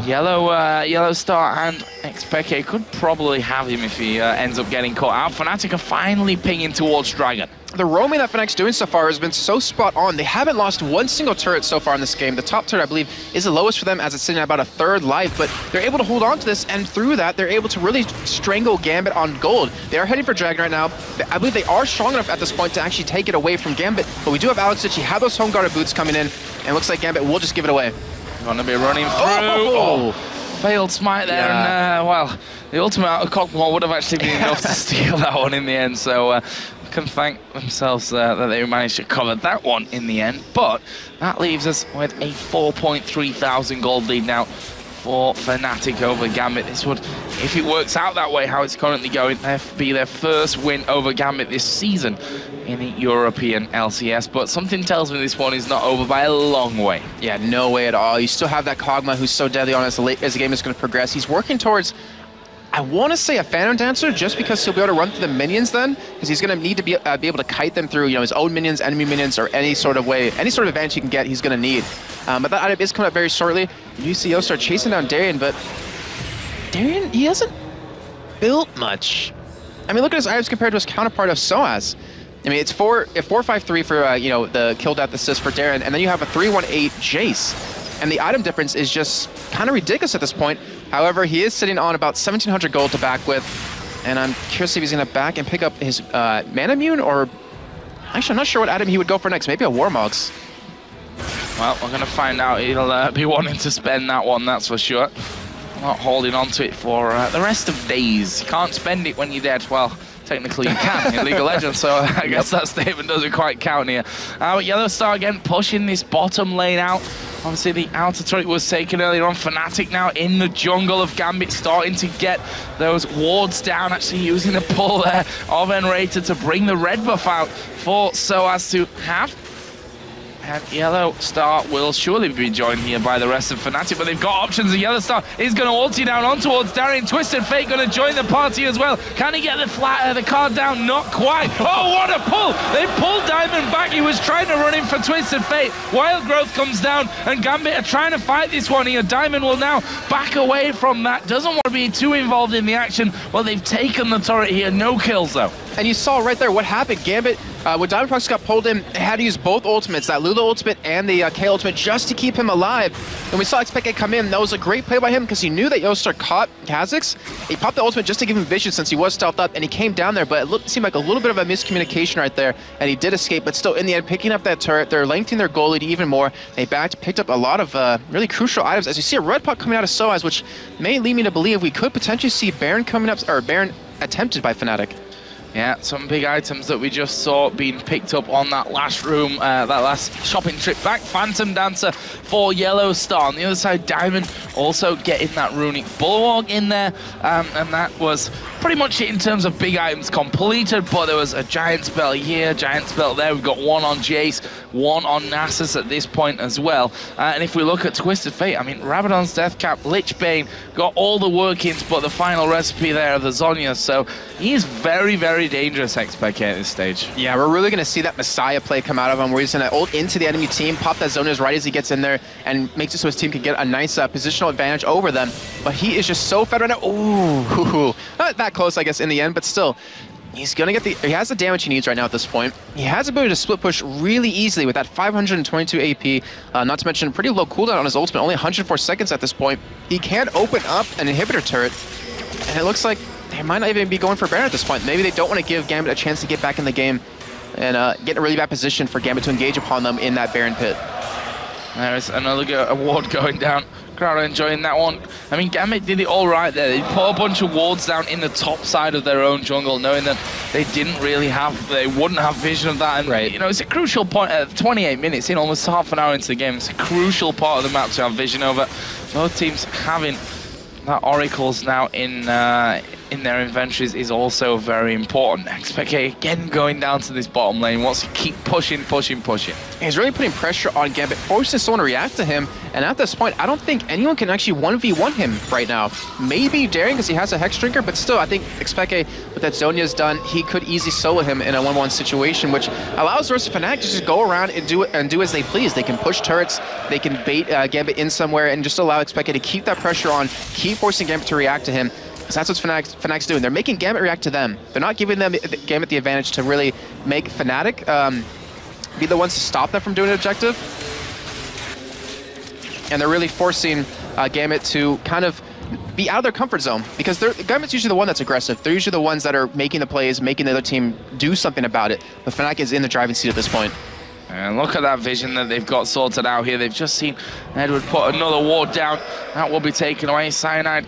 Yellow Star and Peke could probably have him if he ends up getting caught out. Fnatic are finally pinging towards Dragon. The roaming that Fnatic's doing so far has been so spot on. They haven't lost one single turret so far in this game. The top turret, I believe, is the lowest for them as it's sitting at about a third life, but they're able to hold on to this, and through that, they're able to really strangle Gambit on gold. They are heading for Dragon right now. I believe they are strong enough at this point to actually take it away from Gambit, but we do have Alex He have those home guarded boots coming in, and it looks like Gambit will just give it away. Gonna be running through. Oh, failed smite there, and well, the ultimate out of Cockmore would have actually been enough to steal that one in the end, so can thank themselves that they managed to cover that one in the end. But that leaves us with a 4.3 thousand gold lead now for Fnatic over Gambit. This would, if it works out that way, how it's currently going, be their first win over Gambit this season in the European LCS. But something tells me this one is not over by a long way. Yeah, no way at all. You still have that Kog'Maw who's so deadly on as the game is going to progress. He's working towards, I want to say, a Phantom Dancer, just because he'll be able to run through the minions then, because he's going to need to be able to kite them through, his own minions, enemy minions, or any sort of way, any sort of advantage he can get, he's going to need. But that item is coming up very shortly. UCO start chasing down Darian, but Darian, he hasn't built much. I mean, look at his items compared to his counterpart of Soaz. I mean, it's 4-5-3 for the kill death assist for Darian, and then you have a 3-1-8 Jace, and the item difference is just kind of ridiculous at this point. However, he is sitting on about 1,700 gold to back with, and I'm curious if he's going to back and pick up his Manamune, or actually, I'm not sure what item he would go for next. Maybe a Warmogs. Well, we're going to find out. He'll be wanting to spend that one, that's for sure. Not holding on to it for the rest of days. You can't spend it when you're dead. Well, technically you can in League of Legends, so I guess that statement doesn't quite count here. Yellow Star again pushing this bottom lane out. Obviously the outer turret was taken earlier on. Fnatic now in the jungle of Gambit, starting to get those wards down, actually using the pull there of Enrater to bring the red buff out for Soaz to have. And Yellow Star will surely be joined here by the rest of Fnatic, but they've got options. The Yellow Star is going to ulti down on towards Darian. Twisted Fate going to join the party as well. Can he get the card down? Not quite. Oh, what a pull! They pulled Diamond back. He was trying to run in for Twisted Fate. Wild Growth comes down, and Gambit are trying to fight this one here. Diamond will now back away from that. Doesn't want to be too involved in the action. Well, they've taken the turret here. No kills, though. And you saw right there what happened. Gambit, when Diamond Prox got pulled in, had to use both ultimates, that Lulu ultimate and the K ultimate, just to keep him alive. And we saw Xpeke come in. That was a great play by him because he knew that Yostar caught Kha'Zix. He popped the ultimate just to give him vision since he was stealthed up, and he came down there, but it seemed like a little bit of a miscommunication right there, and he did escape, but still, in the end, picking up that turret, they're lengthening their goal lead even more. They picked up a lot of really crucial items. As you see a red puck coming out of Soaz, which may lead me to believe we could potentially see Baron coming up, or Baron attempted by Fnatic. Yeah, some big items that we just saw being picked up on that last room, that last shopping trip back. Phantom Dancer for Yellow Star. On the other side, Diamond also getting that runic bulwark in there, and that was pretty much it in terms of big items completed, but there was a giant spell here, giant spell there. We've got one on Jace, one on Nasus at this point as well. And if we look at Twisted Fate, I mean, Rabadon's Death Cap, Lich Bane, got all the workings, but the final recipe there of the Zhonya, so he's very, very dangerous, Xpeke, at this stage. Yeah, we're really going to see that Messiah play come out of him, where he's going to ult into the enemy team, pop that Zhonya's right as he gets in there, and makes it so his team can get a nice positional advantage over them. But he is just so fed right now. Ooh, not that close, I guess, in the end, but still. He's going to get he has the damage he needs right now at this point. He has the ability to split push really easily with that 522 AP, not to mention pretty low cooldown on his ultimate, only 104 seconds at this point. He can open up an inhibitor turret, and it looks like they might not even be going for Baron at this point. Maybe they don't want to give Gambit a chance to get back in the game and get in a really bad position for Gambit to engage upon them in that Baron pit. There's another award going down. Crowd enjoying that one. I mean, Gambit did it all right there. They put a bunch of wards down in the top side of their own jungle, knowing that they wouldn't have vision of that. And, right. It's a crucial point at 28 minutes in, almost half an hour into the game. It's a crucial part of the map to have vision over. Both teams having that Oracles now in in their inventories is also very important. XPK again going down to this bottom lane, wants to keep pushing. He's really putting pressure on Gambit, forcing someone to react to him, and at this point, I don't think anyone can actually 1v1 him right now. Maybe Darien, because he has a Hex Drinker, but still, I think XPK, with that Zhonya's done, he could easily solo him in a 1v1 situation, which allows the rest of Fnatic to just go around and do as they please. They can push turrets, they can bait Gambit in somewhere, and just allow XPK to keep that pressure on, keep forcing Gambit to react to him. Because that's what Fnatic's doing. They're making Gambit react to them. They're not giving them Gambit the advantage to really make Fnatic be the ones to stop them from doing an objective. And they're really forcing Gambit to kind of be out of their comfort zone, because Gambit's usually the one that's aggressive. They're usually the ones that are making the plays, making the other team do something about it. But Fnatic is in the driving seat at this point. And look at that vision that they've got sorted out here. They've just seen Edward put another ward down. That will be taken away. Cyanide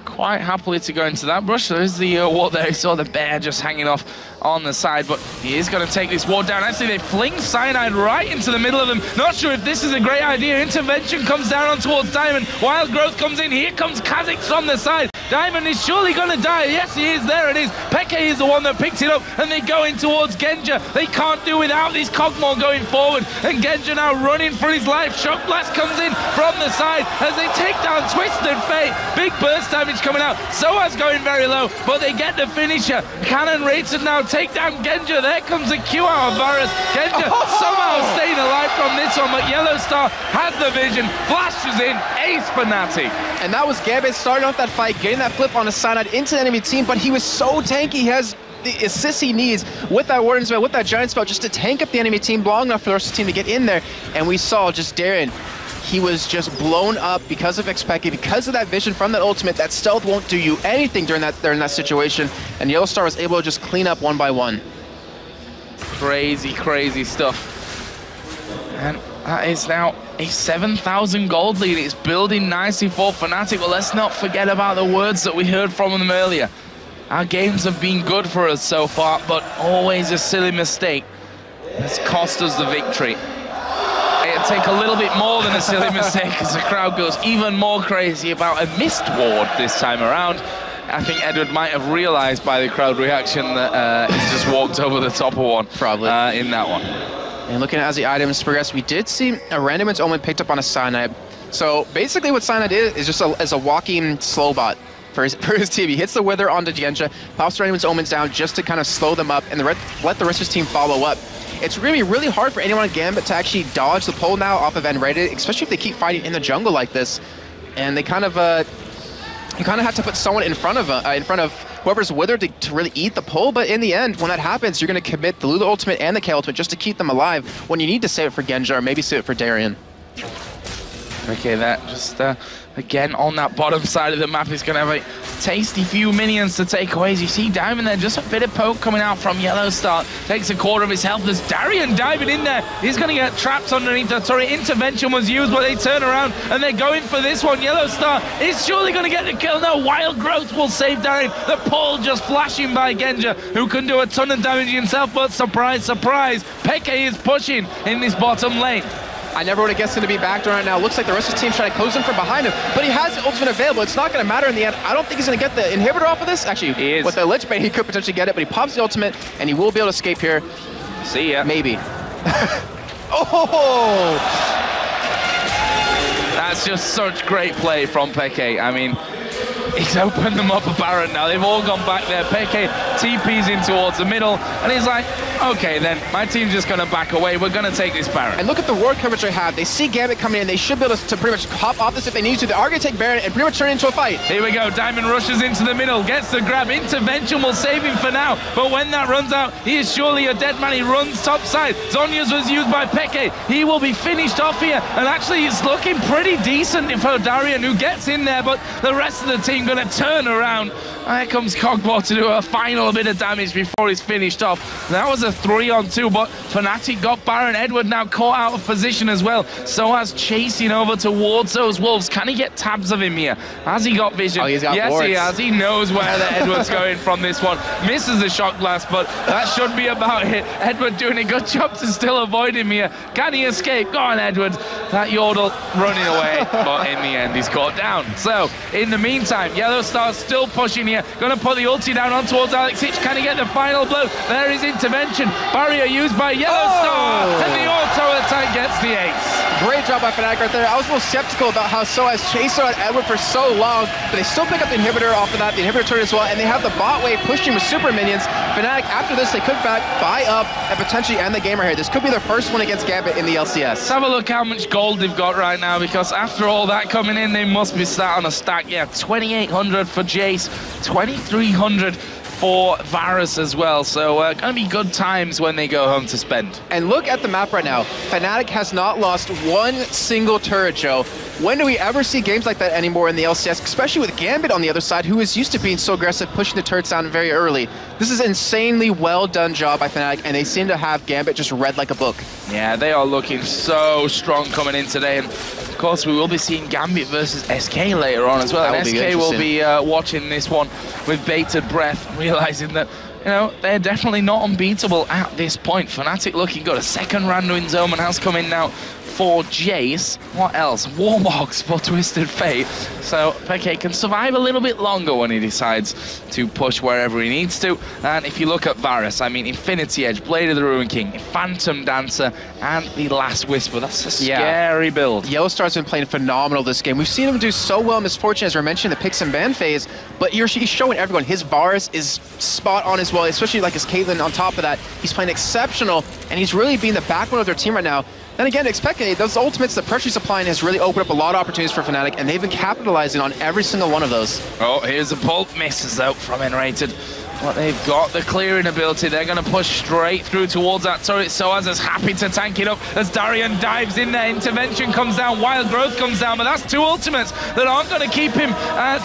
quite happily to go into that brush. There's the ward there. He saw the bear just hanging off on the side, but he is going to take this ward down. Actually, they fling Cyanide right into the middle of them. Not sure if this is a great idea. Intervention comes down on towards Diamond. Wild Growth comes in. Here comes Kha'Zix from the side. Diamond is surely going to die. Yes, he is. There it is. Peke is the one that picks it up, and they go in towards Genja. They can't do without this Kog'Maw going forward, and Genja now running for his life. Shock Blast comes in from the side as they take down Twisted Fate. Big burst damage coming out. Soa's going very low, but they get the finisher. Cannon Rated now take down Genja. There comes the Q out of Varus. Genja somehow staying alive from this one, but Yellowstar has the vision, flashes in, ace Fnatic. And that was Gambit starting off that fight, getting that flip on a Cyanide into the enemy team, but he was so tanky. He has the assist he needs with that Warden spell, with that Giant spell, just to tank up the enemy team long enough for the rest of the team to get in there. And we saw just Darien, he was just blown up because of XPK, because of that vision from that ultimate. That stealth won't do you anything during that situation, and Yellowstar was able to just clean up one by one. Crazy stuff. And that is now a 7,000 gold lead. It's building nicely for Fnatic, but let's not forget about the words that we heard from them earlier. Our games have been good for us so far, but always a silly mistake has cost us the victory. It'll take a little bit more than a silly mistake as the crowd goes even more crazy about a missed ward this time around. I think Edward might have realised by the crowd reaction that he's just walked over the top of one. Probably. In that one. And looking at as the items progress, we did see a Randomance Omen picked up on a Cyanide. So basically what Cyanide is just a walking slow bot for his team. He hits the Wither onto Genja, pops Randomance Omens down just to kind of slow them up and let the rest of his team follow up. It's really hard for anyone on Gambit to actually dodge the pull now off of Unrated, especially if they keep fighting in the jungle like this. And they kind of you kind of have to put someone in front of whoever's Wither to really eat the pull. But in the end, when that happens, you're going to commit the Lulu ultimate and the K ultimate just to keep them alive when you need to save it for Genja or maybe save it for Darien. Okay, that just again on that bottom side of the map is going to have a tasty few minions to take away. As you see Diamond there, just a bit of poke coming out from Yellowstar. Takes a quarter of his health. There's Darien diving in there. He's going to get trapped underneath the turret. Intervention was used, but they turn around and they're going for this one. Yellowstar is surely going to get the kill. No, Wild Growth will save Darien. The pull just flashing by Genja, who can do a ton of damage himself, but surprise, Peke is pushing in this bottom lane. I never would have guessed him to be backdoor right now. Looks like the rest of the team's trying to close him from behind him, but he has the ultimate available. It's not going to matter in the end. I don't think he's going to get the inhibitor off of this. Actually, he is. With the Lich Bane, he could potentially get it, but he pops the ultimate, and he will be able to escape here. See ya. Maybe. Oh! That's just such great play from Peke. I mean, he's opened them up a Baron now. They've all gone back there. Peke TP's in towards the middle, and he's like, okay, then my team's just going to back away. We're going to take this Baron. And look at the ward coverage they have. They see Gambit coming in. They should be able to pretty much hop off this if they need to. They are going to take Baron and pretty much turn it into a fight. Here we go. Diamond rushes into the middle, gets the grab. Intervention will save him for now, but when that runs out, he is surely a dead man. He runs top side. Zhonya's was used by Peke. He will be finished off here, and actually it's looking pretty decent for Darien, who gets in there, but the rest of the team going to turn around. Here comes Kog'Maw to do a final bit of damage before he's finished off. That was a 3-on-2, but Fnatic got Baron. Edward now caught out of position as well. Soaz chasing over towards those wolves. Can he get tabs of him here? Has he got vision? Oh, he's got yes, wards. he has. He knows where the Edward's going from this one. Misses the Shock Blast, but that should be about it. Edward doing a good job to still avoid him here. Can he escape? Go on, Edward. That Yordle running away, but in the end, he's caught down. So, in the meantime, Yellowstar's still pushing here. Gonna put the ulti down on towards Alex Ich. Can he get the final blow? There is intervention. Barrier used by Yellow Star, and the auto attack gets the ace. Great job by Fnatic right there. I was a little skeptical about how SOAS chased out Edward for so long, but they still pick up the inhibitor off of that, the inhibitor turret as well, and they have the bot wave pushing with super minions. Fnatic, after this, they could back, buy up, and potentially end the game right here. This could be their first one against Gambit in the LCS. Let's have a look how much gold they've got right now, because after all that coming in, they must be sat on a stack. Yeah, 2,800 for Jace, 2,300 for Varus as well, so gonna be good times when they go home to spend. And look at the map right now. Fnatic has not lost one single turret, Joe. When do we ever see games like that anymore in the LCS, especially with Gambit on the other side, who is used to being so aggressive, pushing the turrets down very early. This is an insanely well done job by Fnatic, and they seem to have Gambit just read like a book. Yeah, they are looking so strong coming in today, and of course we will be seeing Gambit versus SK later on as well. And SK will be watching this one with bated breath, realizing that, you know, they're definitely not unbeatable at this point. Fnatic looking good. A second Randuin's Omen has come in now for Jace. What else? Warmogs for Twisted Fate. So Peke can survive a little bit longer when he decides to push wherever he needs to. And if you look at Varus, I mean, Infinity Edge, Blade of the Ruin King, Phantom Dancer, and the Last Whisper. That's a scary build. Yellowstar's been playing phenomenal this game. We've seen him do so well in Misfortune, as we mentioned, the picks and ban phase, but he's showing everyone his Varus is spot on as well, especially like his Caitlyn on top of that. He's playing exceptional, and he's really being the backbone of their team right now. Then again, expecting those ultimates, the pressure he's applying has really opened up a lot of opportunities for Fnatic, and they've been capitalizing on every single one of those. Oh, here's a pull. Misses out from Enrated. But they've got the clearing ability. They're going to push straight through towards that turret. SOAS is happy to tank it up as Darian dives in there. Intervention comes down. Wild Growth comes down. But that's two ultimates that aren't going to keep him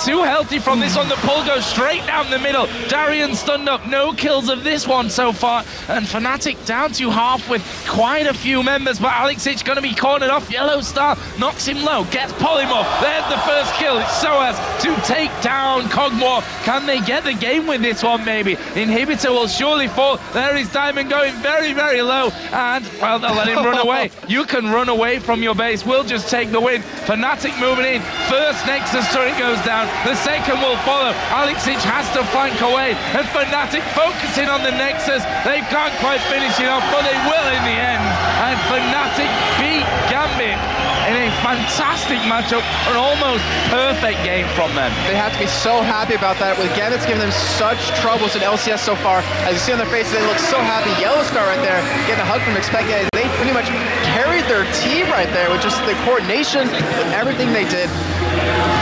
too healthy from this one. The pull goes straight down the middle. Darian stunned up. No kills of this one so far. And Fnatic down to half with quite a few members. But Alex Ich going to be cornered off. Yellow Star knocks him low. Gets Polymorph. There's the first kill. It's SOAS to take down Cogmore. Can they get the game with this one? Maybe. Inhibitor will surely fall. There is Diamond going very, very low. And, well, they'll let him run away. You can run away from your base. We'll just take the win. Fnatic moving in. First Nexus turret goes down. The second will follow. Alex Ich has to flank away. And Fnatic focusing on the Nexus. They can't quite finish it off, but they will in the end. And Fnatic beat Gambit in a fantastic matchup, an almost perfect game from them. They have to be so happy about that, with Gambit's giving them such troubles in LCS so far. As you see on their faces, they look so happy. Yellowstar right there, getting a hug from Expected. They pretty much carried their team right there with just the coordination and everything they did.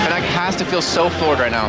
Fnatic has to feel so floored right now.